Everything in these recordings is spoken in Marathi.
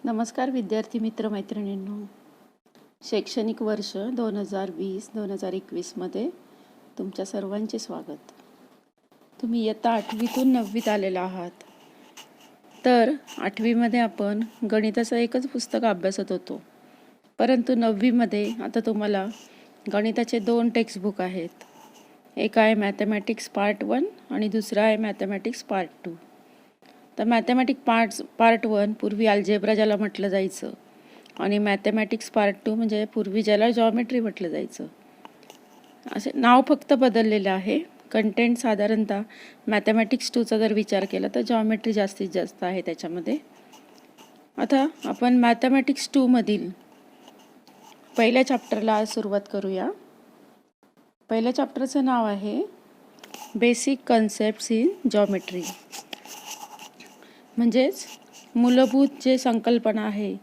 नमस्कार विद्यार्थी मित्र मैत्रिणींनो. शैक्षणिक वर्ष 2020-2021मध्ये तुमच्या सर्वांचे स्वागत. तुम्ही इयत्ता 8वीतून 9वीत आलेला आहात. तर 8वीमध्ये आपण गणिताचं एकच पुस्तक अभ्यासत होतो, परंतु 9वीमध्ये आता तुम्हाला गणिताचे 2 टेक्स्टबुक आहेत. एक आहे मॅथमॅटिक्स पार्ट 1 आणि दुसरा आहे मॅथमॅटिक्स पार्ट 2. तर मॅथमॅटिक्स पार्ट 1 पूर्वी अल्जेब्रा ज्याला म्हटलं जायचं आणि मॅथमॅटिक्स पार्ट 2 म्हणजे पूर्वी ज्याला जॉमेट्री म्हटलं जायचं. असे नाव फक्त बदललेलं आहे. कंटेंट साधारणतः मॅथमॅटिक्स 2चा जर विचार केला तर जॉमेट्री जास्तीत जास्त आहे त्याच्यामध्ये. आता आपण मॅथमॅटिक्स 2मधील पहिल्या चॅप्टरला सुरुवात करूया. पहिल्या चॅप्टरचं नाव आहे बेसिक कन्सेप्ट्स इन जॉमेट्री. म्हणजेच मूलभूत जे संकल्पना आहे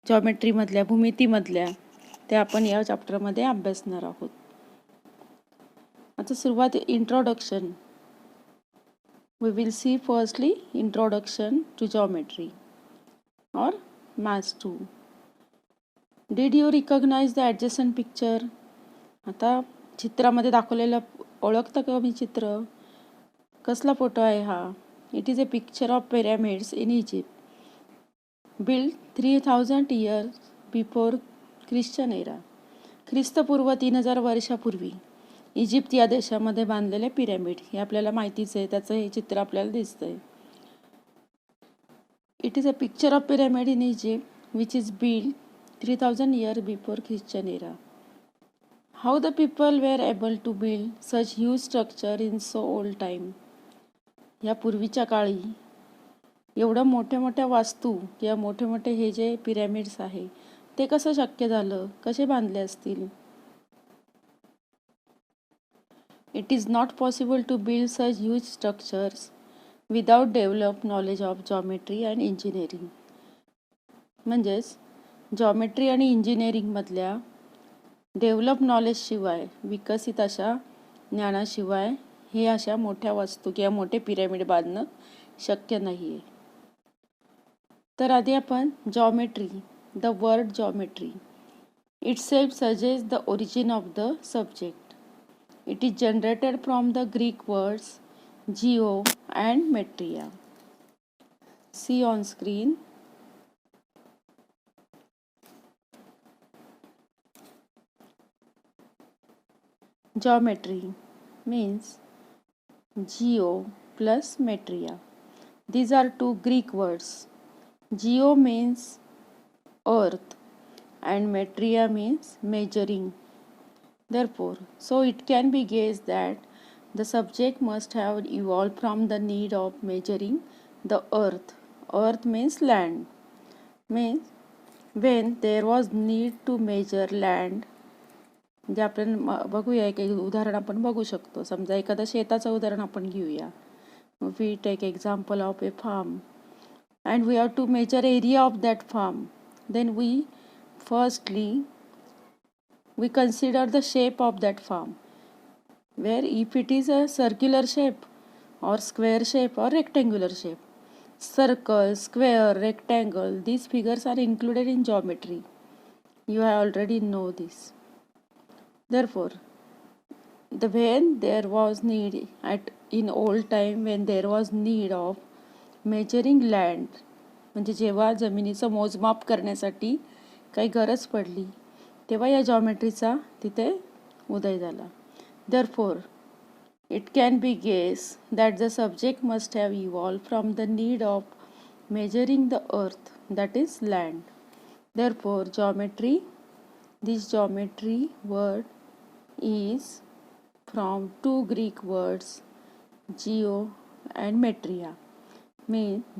जॉमेट्रीमधल्या, भूमितीमधल्या, त्या आपण या चॅप्टरमध्ये अभ्यासणार आहोत. आता सुरुवात introduction. We will see firstly introduction to geometry और maths 2. Did you recognise the adjacent picture? आता चित्रामध्ये दाखवलेलं ओळखतं का मी चित्र? कसला फोटो आहे हा? It is a picture of pyramids in Egypt, built 3000 years before Christian era. ख्रिस्तपूर्व 3000 वर्षापूर्वी इजिप्त या देशामध्ये बांधलेले पिरॅमिड हे आपल्याला माहितीच आहे. त्याचं हे चित्र आपल्याला दिसतंय. It is a picture of pyramid in Egypt which is build 3000 years before Christian era. How the people were able to build such huge structure in so old time? या पूर्वीच्या काळी एवढं मोठ्या वास्तू किंवा मोठे हे जे पिरॅमिड्स आहे ते कसं शक्य झालं, कसे बांधले असतील? It is not possible to build such huge structures without develop knowledge of geometry and engineering. म्हणजेच जॉमेट्री आणि इंजिनिअरिंगमधल्या डेव्हलप नॉलेजशिवाय, विकसित अशा ज्ञानाशिवाय हे अशा मोठ्या वस्तू किंवा मोठे पिरॅमिड बांधणं शक्य नाही आहे. तर आधी आपण geometry, the word geometry itself suggest the origin of the subject. It is generated from the Greek words geo and metria. See on screen. Geometry means geo plus metria. These are two Greek words. Geo means earth and metria means measuring. Therefore, so it can be guessed that the subject must have evolved from the need of measuring the earth. Earth means land. Means when there was need to measure land. म्हणजे आपण बघूया, एक उदाहरण आपण बघू शकतो. समजा एखादं शेताचं उदाहरण आपण घेऊया. We take example of a farm and we have to measure area of that farm. Then we firstly we consider the shape of that farm, where if it is a circular shape or square shape or rectangular shape. Circle, square, rectangle, these figures are included in geometry. You have already know this. Therefore, when there was need in old time, when there was need of measuring land, म्हणजे जेव्हा जमिनीचं मोजमाप करण्यासाठी काही गरज पडली तेव्हा या जॉमेट्रीचा तिथे उदय झाला. Therefore, it can be guessed that the subject must have evolved from the need of measuring the earth, that is land. Therefore, geometry, this geometry word is from two Greek words geo and metria.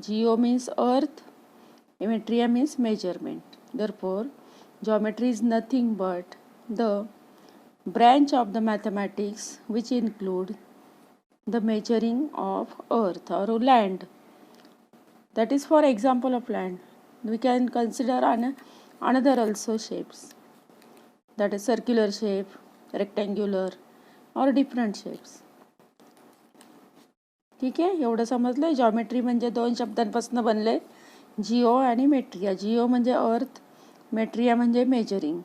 Geo means earth, metria means measurement. Therefore, geometry is nothing but the branch of the mathematics which include the measuring of earth or land. That is for example of land. We can consider another also shapes, that is circular shape, rectangular और डिफरंट शेप्स. ठीक आहे, एवढं समजलं. जॉमेट्री म्हणजे 2 शब्दांपासून बनले. जिओ आणि मेट्रिया. जिओ म्हणजे अर्थ, मेट्रिया म्हणजे मेजरिंग,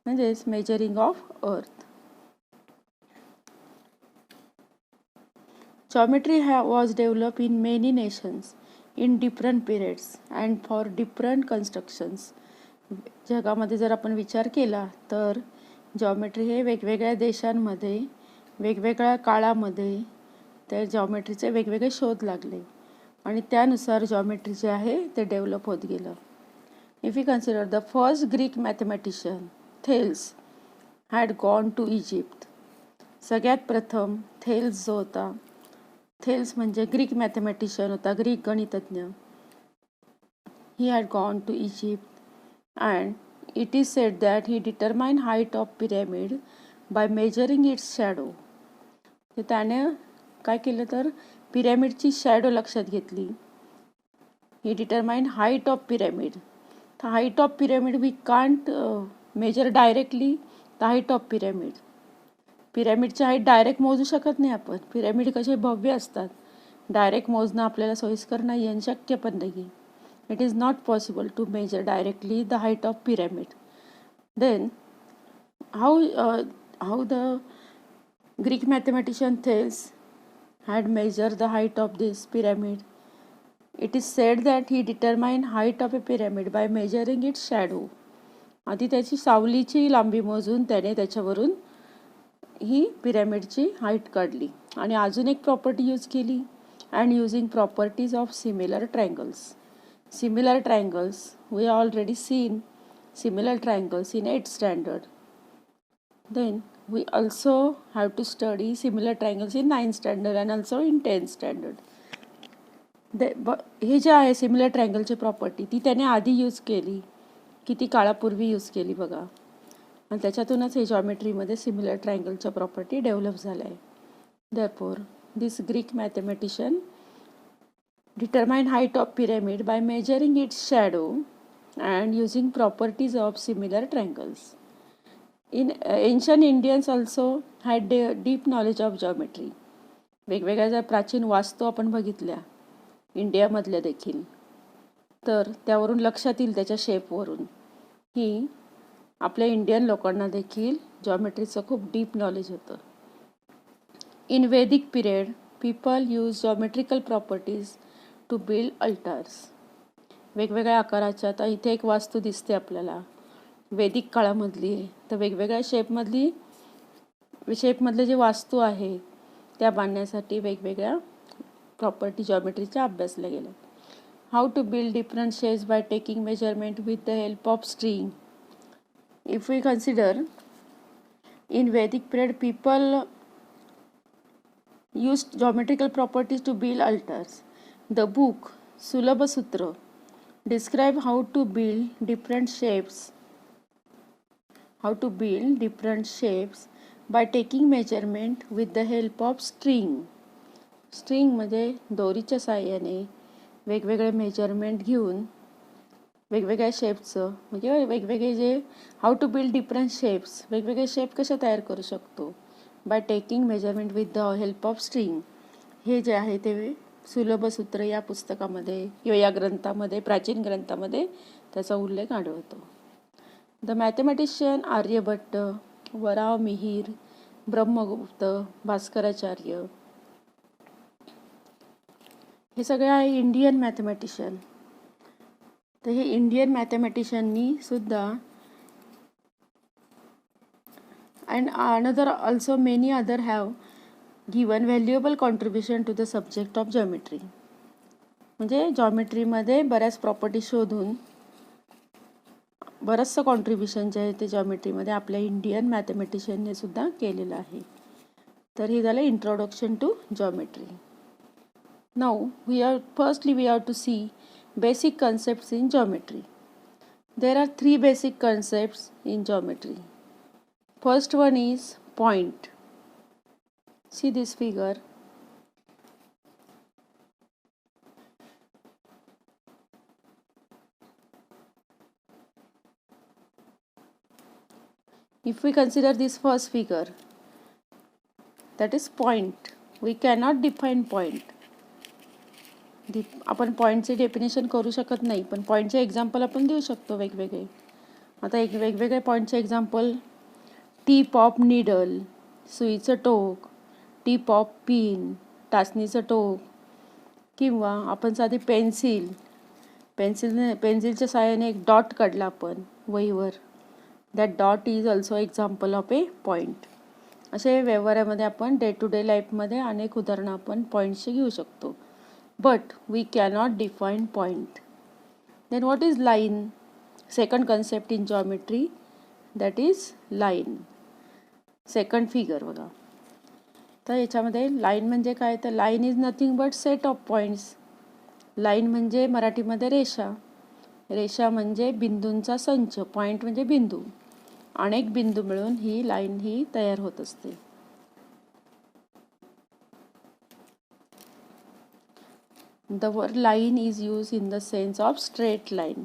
म्हणजेच measuring of earth. Geometry was developed in many nations in different periods and for different constructions. जगामध्ये जर आपण विचार केला तर जॉमेट्री हे वेगवेगळ्या देशांमध्ये वेगवेगळ्या काळामध्ये त्या जॉमेट्रीचे वेगवेगळे शोध लागले आणि त्यानुसार जॉमेट्री जे आहे ते डेव्हलप होत गेलं. If you consider the first Greek mathematician Thales had gone to Egypt. सगळ्यात प्रथम थेल्स जो होता, थेल्स म्हणजे ग्रीक मॅथमॅटिशियन होता, ग्रीक गणितज्ञ. He had gone to Egypt and it is said that he determine height of pyramid by measuring its shadow. तर त्याने काय केलं तर पिरॅमिडची शॅडो लक्षात घेतली. He determine height of pyramid. तर height of pyramid we can't measure directly the height of pyramid. पिरॅमिडची हाईट डायरेक्ट मोजू शकत नाही आपण. पिरॅमिड कसे भव्य असतात, डायरेक्ट मोजणं आपल्याला सोयीस्कर नाही आणि शक्य पण नाही. It is not possible to measure directly the height of pyramid. Then how the Greek mathematician Thales had measured the height of this pyramid. It is said that he determined height of a pyramid by measuring its shadow. आधी त्याची सावलीची लांबी मोजून त्याने त्याच्यावरून ही पिरॅमिडची हाईट काढली आणि अजून एक प्रॉपर्टी यूज केली. And using properties of similar triangles. Similar triangles we already seen similar triangles in 8th standard. Then we also have to study similar triangles in 9th standard and also in 10th standard. हे जे आहे सिमिलर ट्रायंगलची प्रॉपर्टी ती त्याने आधी यूज केली, किती काळापूर्वी यूज केली बघा. आणि त्याच्यातूनच हे जॉमेट्रीमध्ये सिमिलर ट्रायंगलच्या प्रॉपर्टी डेव्हलप झाल्या आहे. Therefore this Greek mathematician determine height of pyramid by measuring its shadow and using properties of similar triangles. Ancient Indians also had deep knowledge of geometry. वेगवेगळ्या ज्या प्राचीन वास्तू आपण बघितल्या इंडियामधल्या देखील, तर त्यावरून लक्षात येईल, त्याच्या शेपवरून की आपल्या इंडियन लोकांना देखील जॉमेट्रीचं खूप डीप नॉलेज होतं. In Vedic period people use geometrical properties to build altars. वेगवेगळ्या आकाराच्या, आता इथे एक वास्तू दिसते आपल्याला वैदिक काळामधली आहे. तर वेगवेगळ्या शेपमधले जे वास्तू आहे त्या बांधण्यासाठी वेगवेगळ्या प्रॉपर्टी जॉमेट्रीच्या अभ्यासल्या गेल्या. How to build different shapes by taking measurement with the help of string. If we consider in Vedic period people used geometrical properties to build altars. The book Sulabasutra describe how to build different shapes by taking measurement with the help of string. String म्हणजे दोरीच्या साहाय्याने वेगवेगळे मेजरमेंट घेऊन वेगवेगळ्या शेपचं, म्हणजे वेगवेगळे जे how to build different shapes, वेगवेगळे शेप कसे तयार करू शकतो by taking measurement with the help of string. हे जे आहे ते सुलभसूत्र या पुस्तकामध्ये किंवा या ग्रंथामध्ये, प्राचीन ग्रंथामध्ये त्याचा उल्लेख आढळतो. द मॅथमॅटिशियन आर्यभट्ट, वराव मिहीर, ब्रह्मगुप्त, भास्कराचार्य हे सगळे आहे इंडियन मॅथमॅटिशियन. तर हे इंडियन मॅथमॅटिशियननी सुद्धा and another also many other have given valuable contribution to the subject of geometry. म्हणजे जॉमेट्रीमध्ये बऱ्याच प्रॉपर्टी शोधून बरंचसं कॉन्ट्रीब्युशन जे आहे ते जॉमेट्रीमध्ये आपल्या इंडियन मॅथमॅटिशियनने सुद्धा केलेलं आहे. तर हे झालं introduction to geometry. Now we have to see basic concepts in geometry. There are 3 basic concepts in geometry. First one is point. See this figure. If we consider this first figure, that is point. We cannot define point. आपण पॉईंटचे डेफिनेशन करू शकत नाही, पण पॉईंटचे एक्झाम्पल आपण देऊ शकतो वेगवेगळे. आता एक वेगवेगळे पॉईंटचे एक्झाम्पल: टीप ऑफ निडल, सुईचं टोक; टीप ऑफ पिन, टाचणीचं टोक; किंवा आपण साधी पेन्सिलच्या साहाय्याने एक डॉट काढला आपण वहीवर, that dot is also example of A point. असे व्यवहारामध्ये आपण डे टू डे लाईफमध्ये अनेक उदाहरणं आपण पॉईंटची घेऊ शकतो. But we cannot define point. Then what is line? Second concept in geometry, that is line. Second figure बघा. तर याच्यामध्ये लाईन म्हणजे काय? तर line is nothing but set of points. Line म्हणजे मराठीमध्ये रेषा. रेषा म्हणजे बिंदूंचा संच. पॉईंट म्हणजे बिंदू. अनेक बिंदू मिळून ही लाईन ही तयार होत असते. The word line is used in the sense of straight line.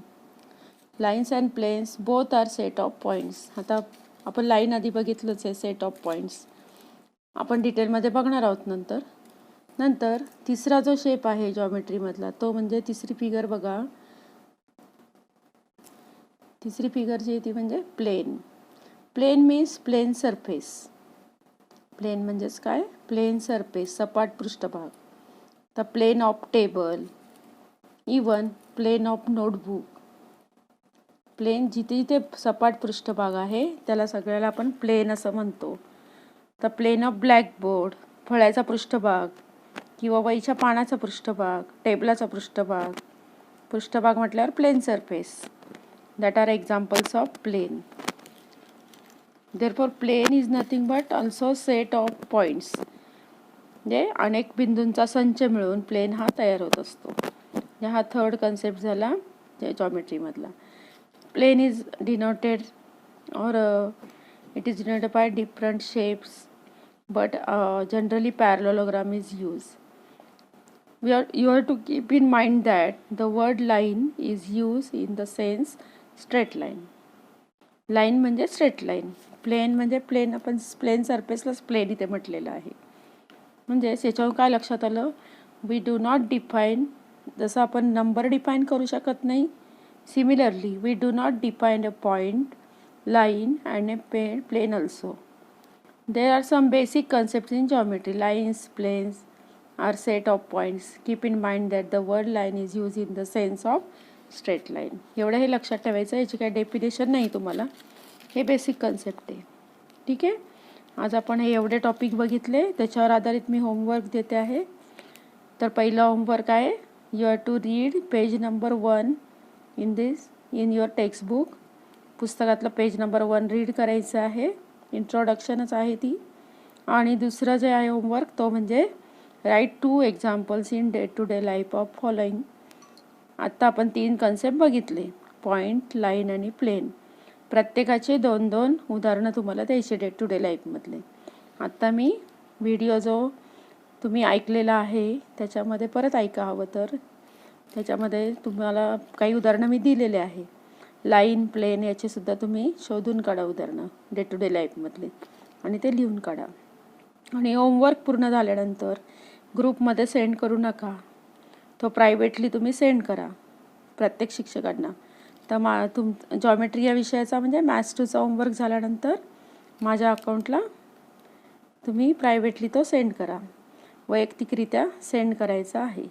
Lines and planes both are set of points. आता आपण लाईन आधी बघितलंच आहे, सेट ऑफ पॉईंट्स. आपण डिटेलमध्ये बघणार आहोत नंतर तिसरा जो शेप आहे जॉमेट्रीमधला तो म्हणजे तिसरी फिगर बघा. तिसरी फिगर जी आहे ती म्हणजे plane. Plane means plane surface. Plane म्हणजेच काय? प्लेन सरफेस, सपाट पृष्ठभाग. The plane of table, even plane of notebook. Plane जिथे जिथे सपाट पृष्ठभाग आहे त्याला सगळ्याला आपण प्लेन असं म्हणतो. द प्लेन ऑफ ब्लॅकबोर्ड, फळ्याचा पृष्ठभाग किंवा वहीच्या पानाचा पृष्ठभाग, टेबलाचा पृष्ठभाग म्हटल्यावर plane surface. That are examples of plane. Therefore plane is nothing but also set of points. म्हणजे अनेक बिंदूंचा संच मिळून प्लेन हा तयार होत असतो. हा थर्ड कन्सेप्ट झाला जॉमेट्रीमधला. प्लेन इज डिनोटेड और it is denoted by different shapes, but generally parallelogram is use. You have to keep in mind that the word line is used in the sense straight line. Line म्हणजे स्ट्रेट लाईन. प्लेन म्हणजे प्लेन, आपण प्लेन सरफेसलाच प्लेन इथे म्हटलेलं आहे. म्हणजे याच्यावर काय लक्षात आलं? We do not define. जसं आपण नंबर डिफाईन करू शकत नाही, similarly we do not define a point, line and a plane also. There are some basic concept in geometry. Lines, planes are set of points. Keep in mind that the word line is use in the sense of straight line. एवढं हे लक्षात ठेवायचं. याची काही डेफिनेशन नाही तुम्हाला, हे बेसिक कन्सेप्ट आहे. ठीक आहे. आज आपण हे एवढे टॉपिक बघितले, त्याच्यावर आधारित मी होमवर्क देते आहे. तर पहिला होमवर्क आहे, you have to read page number 1 in your textbook. पुस्तकातलं पेज नंबर 1 रीड करायचं आहे. इंट्रोडक्शनच आहे ती. आणि दुसरं जे आहे होमवर्क तो म्हणजे write 2 examples in day to day life of following. आत्ता आपण 3 कन्सेप्ट बघितले, पॉईंट, लाईन आणि प्लेन. प्रत्येकाचे 2-2 उदाहरणं तुम्हाला द्यायचे डे टू डे लाईफमधले. आत्ता मी व्हिडिओ जो तुम्ही ऐकलेला आहे त्याच्यामध्ये परत ऐका हवं तर. त्याच्यामध्ये तुम्हाला काही उदाहरणं मी दिलेले आहे. लाईन, प्लेन याचेसुद्धा तुम्ही शोधून काढा उदाहरणं डे टू डे लाईफमधले आणि ते लिहून काढा. आणि होमवर्क पूर्ण झाल्यानंतर ग्रुपमध्ये सेंड करू नका, तो प्रायव्हेटली तुम्ही सेंड करा प्रत्येक शिक्षकांना. तर जॉमेट्री या विषयाचा म्हणजे मॅथ्स 2चा होमवर्क झाल्यानंतर माझ्या अकाउंटला तुम्ही प्रायव्हेटली तो सेंड करा. वैयक्तिकरित्या सेंड करायचा आहे.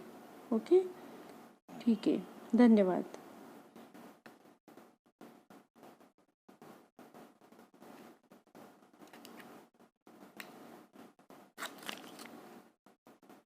ओके, ठीक आहे. धन्यवाद.